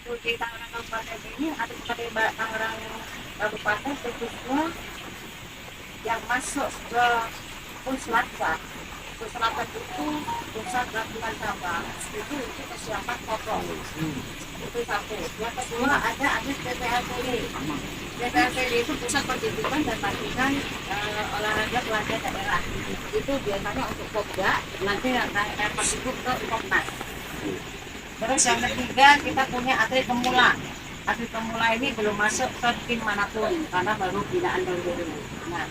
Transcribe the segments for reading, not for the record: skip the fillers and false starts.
untuk di Tangerang Kabupaten ini ada Tangerang Kabupaten khususnya yang masuk ke Puslapsa. Puslapsa itu pusat gabungan cabang, itu kesiapan pokok. Itu satu. Yang kedua ada PPLTD. PPLTD itu pusat pendidikan dan pelatihan olahraga pelajar daerah. Itu biasanya untuk Pokja, nanti akan masuk ke Komnas. Terus yang ketiga kita punya atlet pemula. Atlet pemula ini belum masuk ke tim manapun karena baru binaan baru. Nah,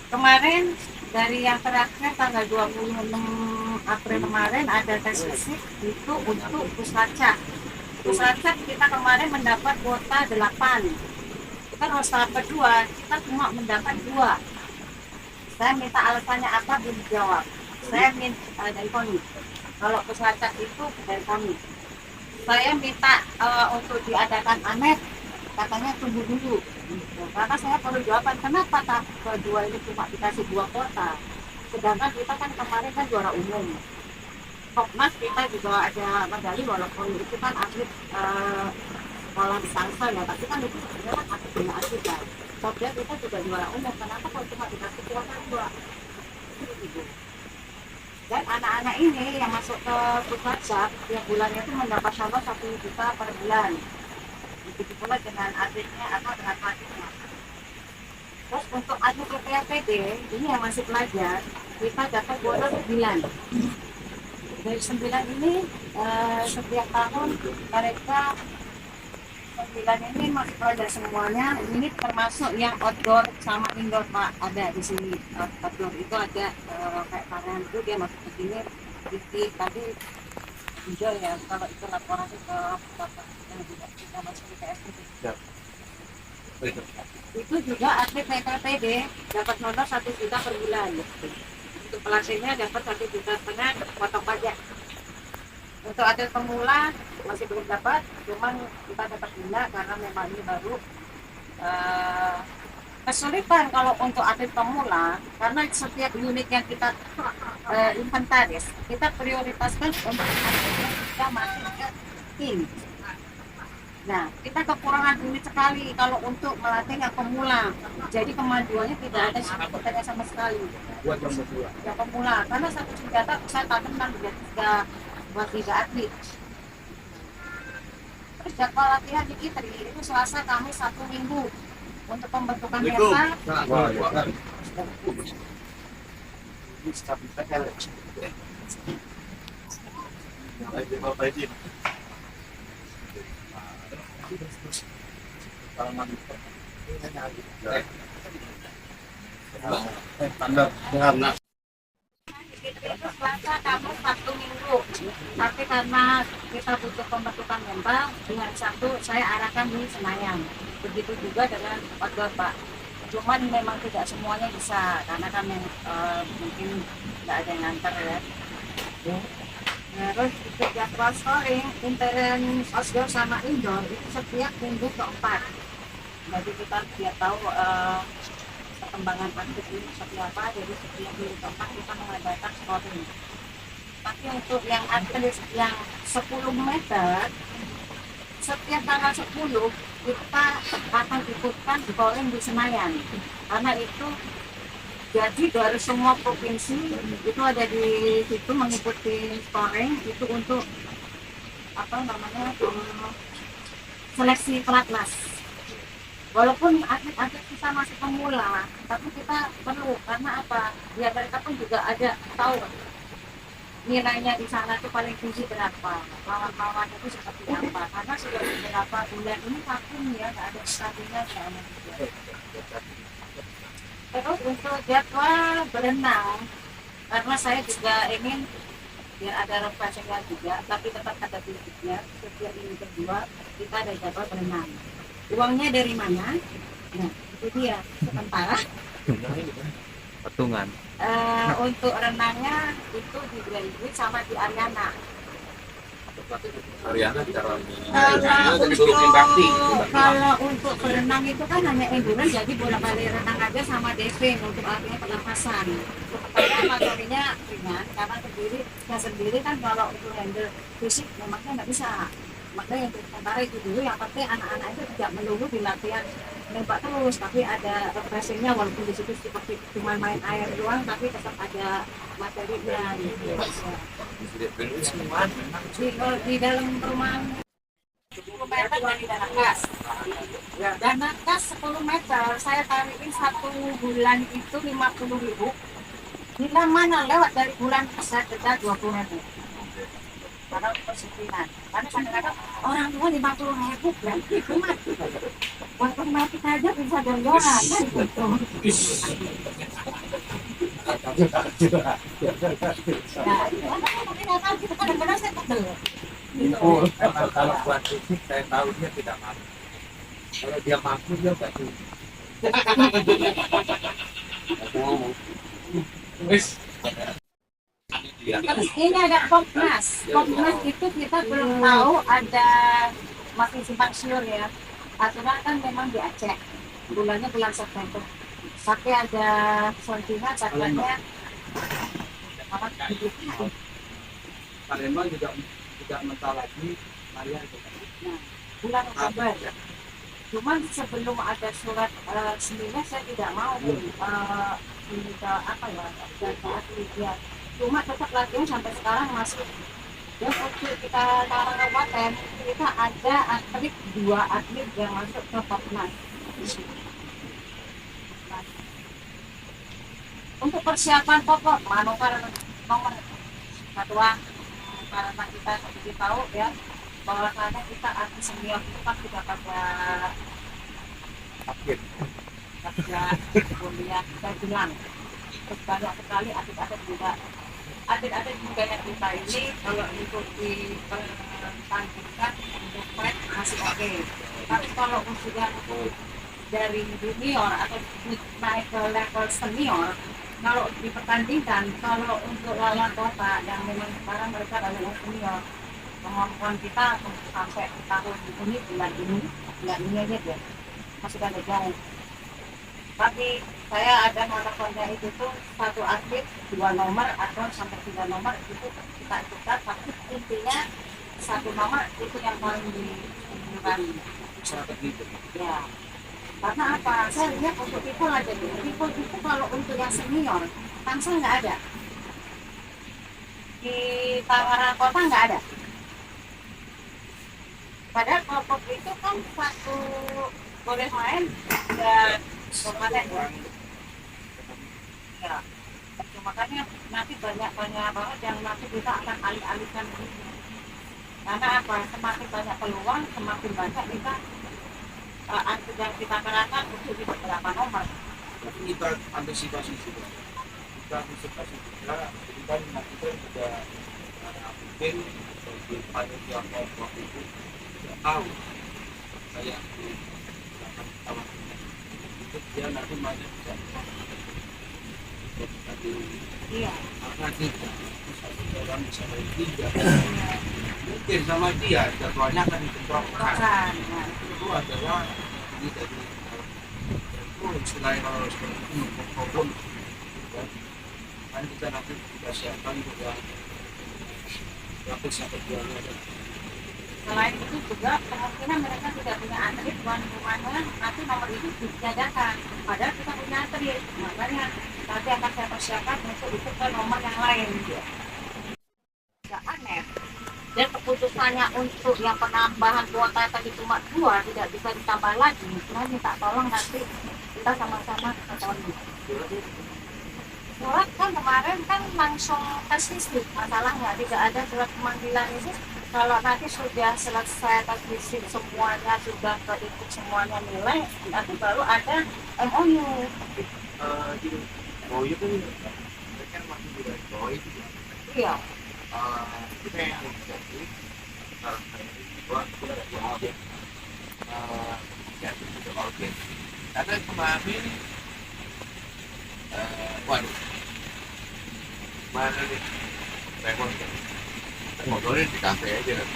kemarin dari yang terakhir tanggal 26 April kemarin ada tes fisik itu untuk Puslacak. Puslacak kita kemarin mendapat kuota 8. Kita harus tahap kedua, kita cuma mendapat 2. Saya minta alasannya apa, belum dijawab. Saya minta dari KONI. Kalau Puslacak itu dari KONI. Saya minta untuk diadakan ANET, katanya tunggu dulu. Karena saya perlu jawaban kenapa tahap kedua ini cuma dikasih 2 kota. Sedangkan kita kan kemarin kan juara umum. Kopnas kita juga ada medali walaupun itu kan atlet sekolah salsa ya, tapi kan itu sebenarnya kan atlet binaan juga. Soalnya kita juga juara umum, kenapa kok cuma dikasih kuota 2? Dan anak-anak ini yang masuk ke Puslacak tiap bulannya itu mendapat saldo 1 juta per bulan. Begitu pula dengan atletnya atau dengan pelatihnya. Terus untuk atlet PPLTD ini yang masih pelajar, kita dapat kuota 9. Dari 9 ini setiap tahun mereka 9 ini masih pelajar semuanya. Ini termasuk yang outdoor sama indoor Pak, ada di sini. Outdoor itu ada kayak kalian itu dia masuk ke sini tadi hijau ya, kalau itu laporannya ke bapak yang juga kita masuk ke PSPD. Itu juga atlet PPLTD dapat honor 1 juta per bulan. Untuk pelatihnya dapat 1,5 juta potong pajak. Untuk atlet pemula masih belum dapat, cuman kita dapat bina karena memang ini baru. Kesulitan kalau untuk atlet pemula karena setiap unit yang kita inventaris kita prioritaskan untuk atlet yang kita masih ke tim. Nah, kita kekurangan unit sekali kalau untuk melatih yang pemula. Jadi kemajuannya tidak ada sebetulnya sama sekali. Yang pemula, karena 1 senjata saya takkan menjadi 3 atlet. Terus jadwal latihan di Kitri itu Selasa, Kamis, Sabtu, Minggu untuk pembentukan mental. Itu Selasa, Kamis, Sabtu, Minggu. Tapi karena kita butuh pembentukan mental, dengan Sabtu saya arahkan di Senayan. Begitu juga dengan outdoor Pak. Cuman memang tidak semuanya bisa, karena kan mungkin nggak ada yang nganter ya. Terus untuk jadwal scoring, intern outdoor sama indoor itu setiap minggu keempat. Jadi kita biar tahu perkembangan atlet ini seperti apa, jadi setiap minggu keempat kita mengadakan scoring. Tapi untuk yang atlet yang 10 meter, setiap tanggal 10 kita akan ikutkan scoring di Senayan. Karena itu jadi dari semua provinsi itu ada di situ mengikuti scoring itu untuk seleksi pelatnas. Walaupun atlet-atlet kita masih pemula, tapi kita perlu karena apa? Biar mereka pun juga ada tahu nilainya di sana itu paling tinggi berapa, lawan-lawan itu seperti apa. Karena sudah beberapa bulan ini vakum ya, nggak ada stabilnya sama juga. Terus untuk jadwal berenang, karena saya juga ingin biar ada refreshingnya juga, tapi tetap ada fisiknya. Setiap ini kedua kita ada jadwal berenang. Uangnya dari mana? Nah, itu dia sementara. Patungan. Untuk renangnya itu di Graduate sama di Ariana. Ariana cara kalau untuk berenang itu kan hanya endurance, jadi bolak-balik renang aja sama diving untuk artinya pernapasan. Supaya materinya ringan karena sendiri kan kalau untuk handle fisik memangnya nggak bisa. Makanya yang sementara itu dulu, yang penting anak-anak itu tidak melulu di latihan nembak terus, tapi ada refreshingnya, walaupun di situ seperti cuma main air doang, tapi tetap ada materinya gitu ya. Di dalam rumah 10 meter dari dana kas. Dana kas 10 meter, saya tarikin 1 bulan itu 50.000. Bila mana lewat dari bulan saya denda 20.000. Karena persisinan. Karena kadang-kadang orang tua 50.000 berarti cuma buat pematik aja bisa jonjoran kan gitu. Nah, tapi nggak tahu kita kadang-kadang saya pegel. Kalau buat fisik saya tahu dia tidak mampu. Kalau dia mampu dia nggak tuh. Ini ada Komnas. Komnas itu kita belum tahu ada masih simpang siur ya. Aturan kan memang di Aceh. Bulannya bulan September. Tapi ada sentimen katanya Palembang juga tidak mentah lagi Maria itu. nah, bulan Oktober. Cuman sebelum ada surat resminya saya tidak mau minta apa ya ya. Cuma tetap latihan sampai sekarang masih ya. Waktu kita Tangerang Kabupaten kita ada atlet 2 atlet yang masuk ke Popnas. Untuk persiapan pokok manuver nomor satuan, karena kita seperti tahu ya bahwa karena kita atlet senior itu kan tidak pada kerja kuliah dan bilang terus banyak sekali atlet-atlet juga yang kita ini kalau untuk dipertandingkan untuk fight masih oke. Tapi kalau sudah untuk dari junior atau naik ke level senior, kalau dipertandingkan, kalau untuk lawan kota yang memang sekarang mereka adalah senior, kemampuan kita untuk sampai tahun ini bulan ini aja ya masih ada jauh. Tapi saya ada harapannya itu tuh 1 atlet 2 nomor atau sampai 3 nomor itu kita ikutkan, tapi intinya 1 nomor itu yang paling diunggulkan ya. Karena apa? Saya lihat untuk people aja nih. People itu kalau untuk yang senior, Tangsel nggak ada. Di Tangerang Kota nggak ada. Padahal kelompok itu kan satu boleh main dan kabupaten ya. Ya. Makanya nanti banyak banget yang nanti kita akan alih-alihkan. Karena apa? Semakin banyak peluang, semakin banyak kita yang kita kerahkan untuk di beberapa nomor. Tapi kita antisipasi juga. Jadi kan kita juga mungkin di panitia kelompok itu tidak tahu saya di belakang itu dia nanti banyak bisa tadi Iya. karena tidak satu orang bisa dari 3 mungkin sama dia jadwalnya kan dibentrokan. Itu adalah ini dari itu istilahnya kalau seperti itu maupun kan kita nanti kita siapkan juga grafis yang keduanya. Selain itu juga kemungkinan mereka tidak punya atlet tuan rumahnya, nanti nomor itu dijagakan. Padahal kita punya atlet, makanya nanti akan saya persiapkan untuk itu ke nomor yang lain. Tidak aneh. Dan keputusannya untuk yang penambahan kuota tadi cuma 2 tidak bisa ditambah lagi. Saya minta tolong nanti kita sama-sama ketemu. Surat kan kemarin kan langsung tes fisik, masalahnya tidak ada surat pemanggilan ini. Kalau nanti sudah selesai tes fisik semuanya, sudah terikut semuanya nilai, nanti baru ada MOU. Oh itu kan masih juga itu Iya. kita yang jadi sekarang dua objek ya itu objek karena kemarin waduh mana nih repot kan ngobrolin di kafe aja kan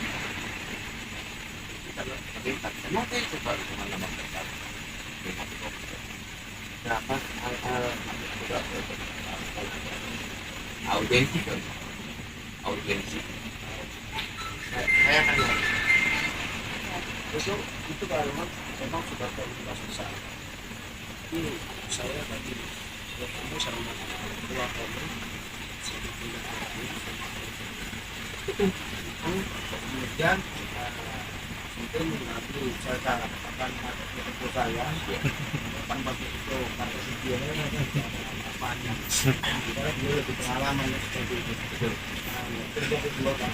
kita meningkat nanti coba teman-teman terkait dengan komputer dapat audiensi kan audiensi saya kan itu kalau memang sudah terlalu besar. Tapi saya tadi bertemu sama keluarga kami, saya tidak itu kemudian mungkin nanti saya akan menghubungi saya depan bagi itu kata videonya apanya karena dia lebih pengalaman seperti itu. Kerja kedua kan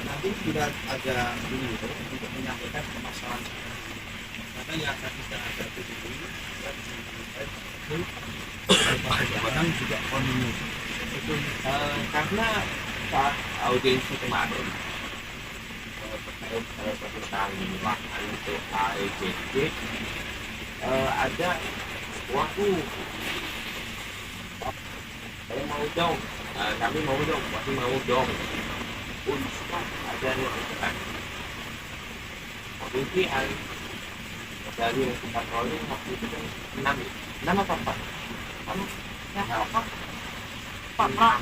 nanti tidak ada ini untuk menyampaikan permasalahan karena yang akan kita hadapi ini dan kadang juga komunis itu karena saat audiensi kemarin terkait tentang lahan untuk AEJG ada waktu saya mau dong kami mau dong masih mau dong untuk ada yang pemilihan dari kita rolling waktu itu kan 6 apa 4 Ya apa? Pak,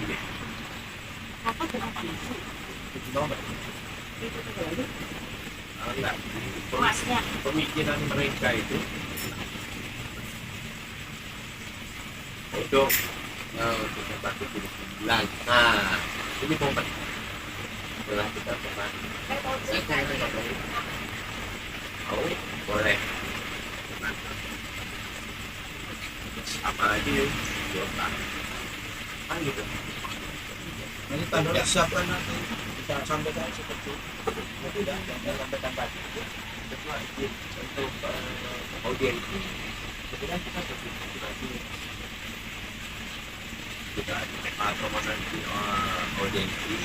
apa kenapa sih? itu dong Itu terjadi enggak masnya. pemikiran mereka itu kita pakai 79. Nah ini pompa setelah kita pernah Saya tahu cerita ini. oh boleh apalagi Jota kan gitu nanti tanda siapa nanti kita sampaikan seperti itu tidak sampaikan tadi setelah itu untuk audiensi kemudian kita berkomunikasi kita atau nanti audiensi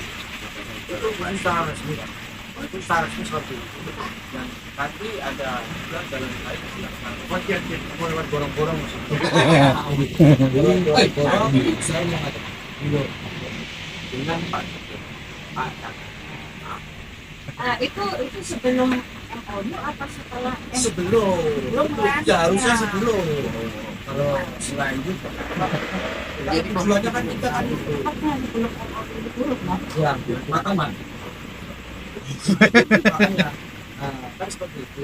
itu bukan secara resmi kan itu secara resmi seperti itu dan nanti ada juga dalam lain wajar mau lewat borong-borong borong saya mengatakan dengan Pak Itu sebelum MOU apa setelah sebelum ya harusnya sebelum kalau selain itu jadi tujuannya kan kita kan itu ya makaman makanya kan seperti itu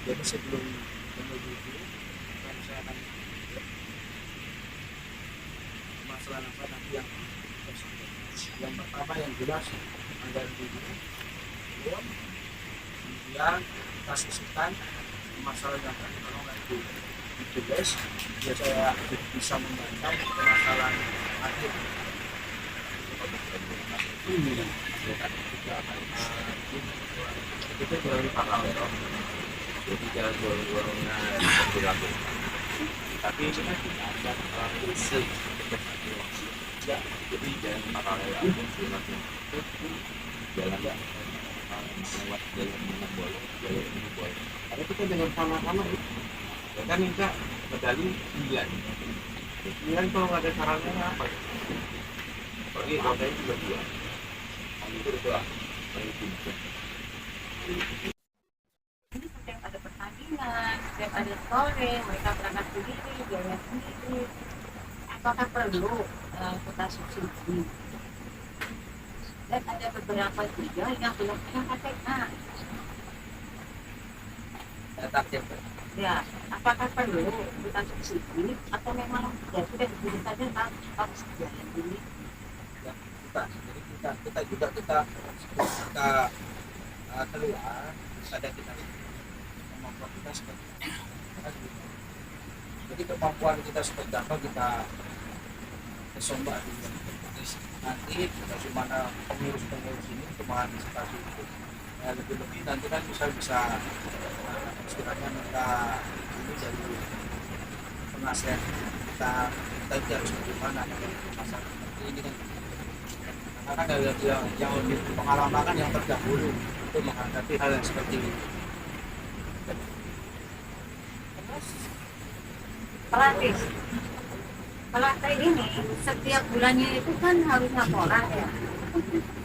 jadi sebelum menuju itu kan saya akan masalah apa nanti yang pertama yang jelas anggaran dulu kemudian kita sisihkan masalah yang tadi kalau nanti itu guys ya saya bisa membantah permasalahan akhir itu melalui paralel jadi jangan dorong-dorongan dilakukan tapi itu kan tidak ada prinsip ya jadi jangan paralel dilakukan jalan lewat jalan mana boleh jalan ini boleh tapi kita dengan sama-sama ya kan minta medali 9 kalau nggak ada sarannya apa apalagi kotanya juga 2 itu udah ini setiap ada pertandingan, setiap ada sore, mereka berangkat sendiri, biaya sendiri. Apakah perlu kita subsidi? Dan ada beberapa juga yang belum punya KTA. Ya, apakah perlu kita subsidi atau memang ya sudah diberi saja harus jalan ini? Ya, kita juga kita keluar ada kita kemampuan kita seperti apa jadi kemampuan kita seperti apa kita coba nanti bagaimana pengurus ini untuk mengantisipasi itu lebih-lebih nanti kan bisa istilahnya minta ini dari penasihat kita juga harus bagaimana masalah seperti ini kan karena kan ada yang lebih pengalaman kan yang terdahulu untuk menghadapi hal yang seperti ini. Terus pelatih ini setiap bulannya itu kan harus laporan ya.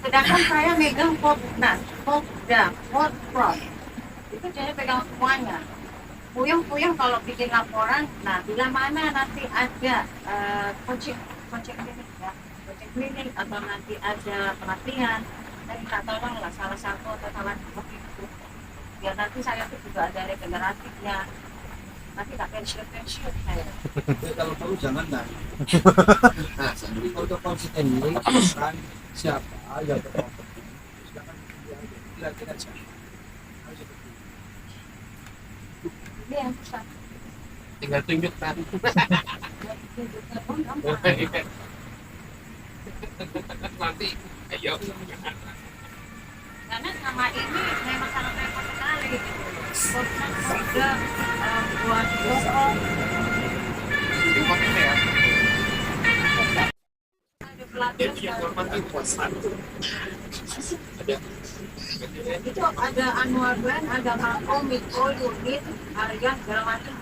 Sedangkan saya megang Popnas, Popda, Popros itu jadi pegang semuanya. Puyeng kalau bikin laporan, nah bila mana nanti ada coaching klinik ya, coaching klinik atau nanti ada pelatihan, saya minta tolong lah salah satu atau salah dua itu biar nanti saya tuh juga ada regeneratifnya. Nanti tak pensiun saya. Kalau tahu jangan nah. Nah, untuk konsisten ini kan siapa yang berkompeten, silakan kira-kira siapa. Ini yang pusat. Tinggal tunjuk kan. Tunjuknya pun gampang. Nanti ayo. Karena sama ini memang sangat repot sekali gitu. Kurang sudah buat bohong. Di hotel ya. Ada pelatihan Jadi yang normatif puasan. Ada. itu ada annual plan, ada makro, mikro, unit, harian, segala macam.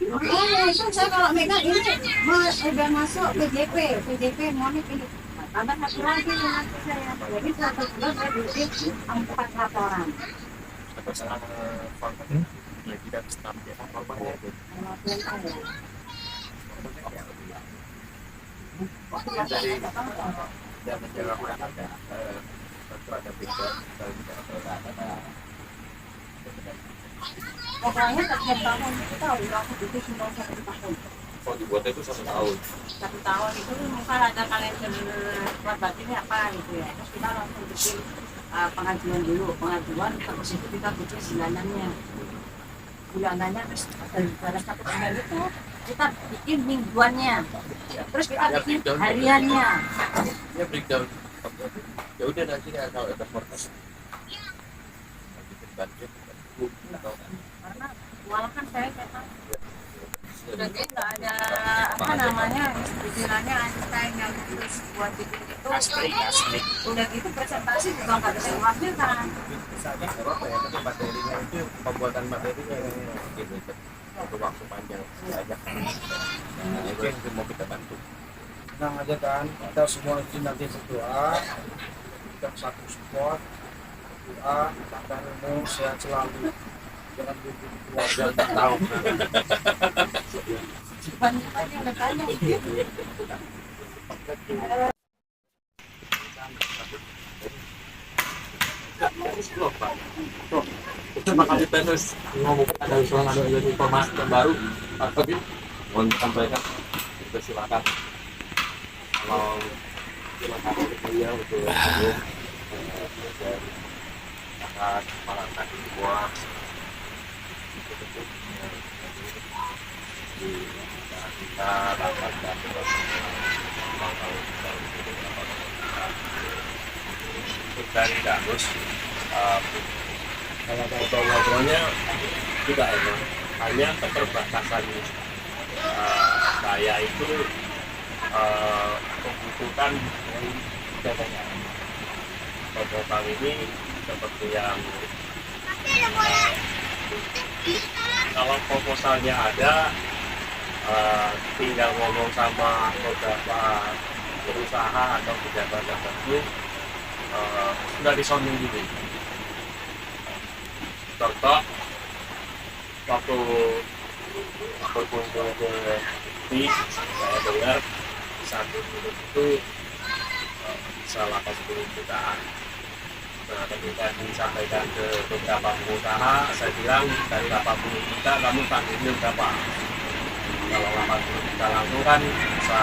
Makanya itu saya kalau megang ini udah masuk PJP monik ini. Tambah satu lagi nanti saya. Jadi satu bulan saya bikin 4 laporan. Atau selama format lagi dan stamp ya formatnya itu. Annual plan saya. Dari dan menjaga ada tentu ada beda dan juga ada Pokoknya setiap tahun kita udah aku bikin semua 1 tahun. kalau dibuatnya itu 1 tahun. 1 tahun itu misal ada kalender buat batinnya apa gitu ya. Terus kita langsung bikin pengajuan dulu, terus itu kita bikin bulanannya terus dari 1 bulan itu kita bikin mingguannya, terus kita bikin hariannya. Ya breakdown. Ya udah nanti kalau ada forecast bikin budget atau Karena walaupun saya memang sudah nggak ada apa namanya istilahnya Einstein yang tulis buat bikin itu asli. udah gitu presentasi juga nggak bisa dihasilkan. Misalnya apa ya, tapi materinya itu pembuatan materinya yang gitu itu waktu panjang banyak. Nah, itu yang mau kita bantu. Tenang aja kan, kita semua nanti berdoa, kita satu support, doa, makan umum, sehat selalu, jangan lupa keluarga tak tahu. Banyak udah banyak. Terima kasih terus ngomong ada usulan ada informasi terbaru Pak Tobin mohon sampaikan kita silakan kalau silakan beliau untuk akan melangkah semua di kita lakukan dan dari Danus kalau ngobrol-ngobrolnya tidak enak, hanya keterbatasan saya itu membutuhkan dananya. Proposal ini seperti yang kalau proposalnya ada, tinggal ngomong sama beberapa perusahaan atau pejabat tertentu, sudah disounding dulu. Contoh, waktu berkunjung ke TV, saya dengar satu minit itu bisa 80 jutaan. Nah, ketika disampaikan ke beberapa pengusaha, saya bilang dari 80 juta kamu tanggung berapa? Kalau 80 juta langsung kan bisa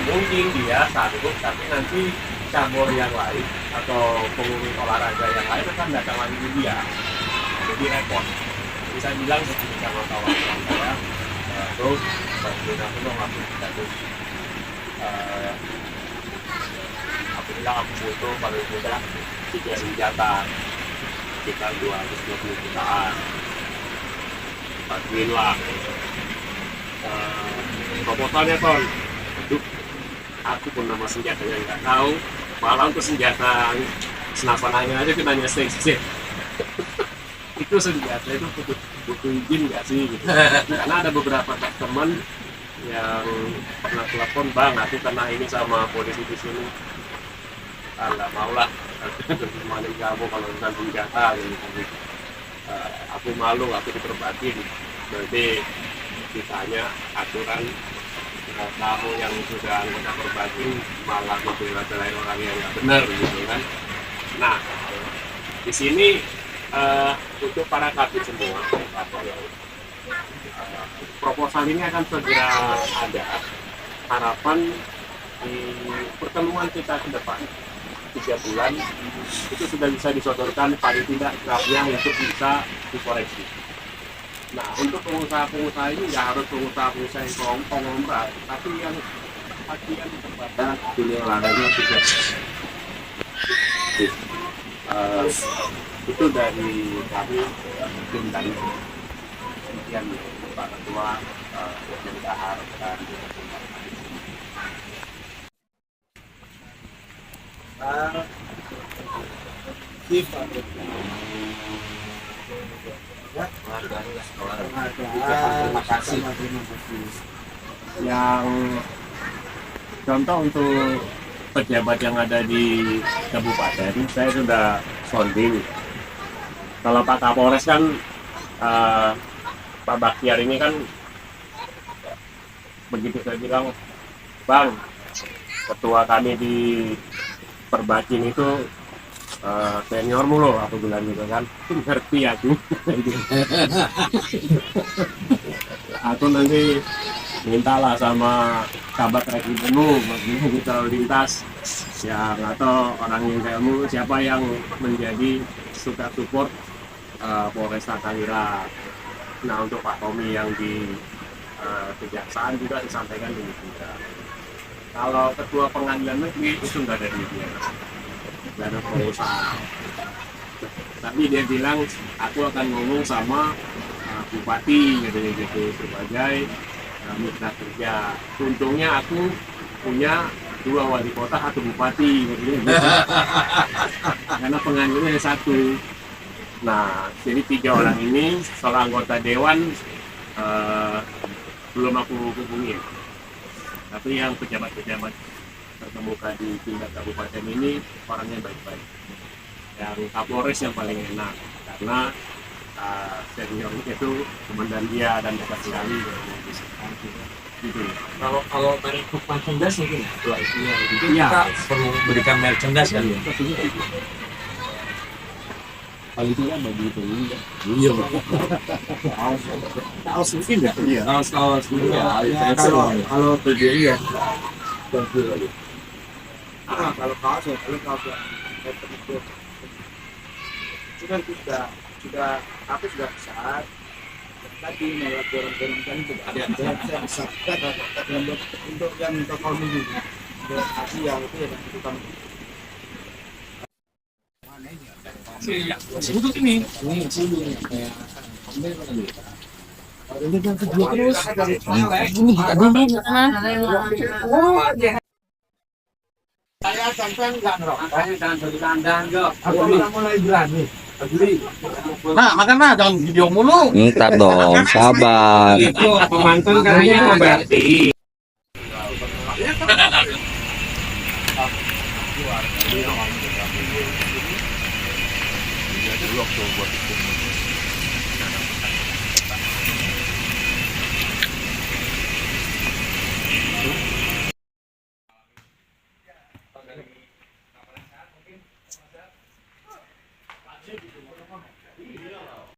mungkin dia sanggup, tapi nanti cabur yang lain atau pengurus olahraga yang lain akan datang lagi ke dia, jadi repot. Jadi saya bilang begini sama kawan-kawan saya, terus bantuin aku dong, aku aku bilang aku butuh paling tidak 3 senjata sekitar 220 jutaan, bantuin lah. Proposalnya Ton, aduh, aku pun nama senjatanya nggak tahu, malah untuk senjata senapanannya aja kita nanya sexy. Itu senjata itu butuh izin nggak sih gitu. Karena ada beberapa teman yang pernah telepon, bang aku kena ini sama polisi di sini, nggak mau lah maling kamu kalau bukan senjata gitu. Aku malu, aku diperbatin. Berarti ditanya aturan, kamu yang sudah anggota perbakin malah membela-belain orang yang nggak benar gitu kan. Nah, di sini untuk para kabit semua, proposal ini akan segera ada. Harapan di pertemuan kita ke depan 3 bulan itu sudah bisa disodorkan paling tidak draftnya untuk bisa dikoreksi. Nah, untuk pengusaha-pengusaha ini nggak harus pengusaha-pengusaha yang konglomerat, tapi yang bagian kepada dunia olahraga juga. Itu dari kami mungkin tadi kemudian Pak Ketua dari Dahar dan Terima kasih. yang contoh untuk pejabat yang ada di kabupaten, saya sudah sounding. Kalau Pak Kapolres kan Pak Bakhtiar ini kan begitu saya bilang, Bang, ketua kami di Perbakin itu seniormu loh, aku bilang gitu kan, ngerti aku. Aku nanti mintalah sama kabar rekrutmenmu kita lalu lintas yang atau orang yang kamu siapa yang menjadi suka support Polresta Tangerang. Nah, untuk Pak Tommy yang di kejaksaan juga disampaikan demikian. Kalau ketua pengadilan negeri itu nggak ada dia, nggak ada pengusaha. Tapi dia bilang aku akan ngomong sama bupati gitu sebagai mitra kerja. Untungnya aku punya 2 wali kota, 1 bupati gitu. Karena pengadilannya hanya 1. Nah, jadi 3 orang ini soal anggota dewan belum aku hubungi. Tapi yang pejabat-pejabat terkemuka di tingkat kabupaten ini orangnya baik-baik. Yang Kapolres yang paling enak karena senior itu komandan dia dan dekat sekali gitu. Kalau merekrut merchandise mungkin Iya. kita perlu berikan merchandise kan ya. Paling tidak begitu. Iya. Kaos mungkin ya? Iya. Kaos Ya, kalau tujuannya ya. Kalau kaos ya, itu kan sudah aku sudah besar. Tadi malah dorong-dorongkan itu ada besar untuk yang toko minggu Asia itu ya bukan Untuk ini kayak ini kan kedua terus ini saya sampai enggak ngerok. saya dan enggak Aku udah mulai berani. nah makan jangan video mulu Ntar dong, sabar. Itu pemantun katanya berarti. dulu waktu buat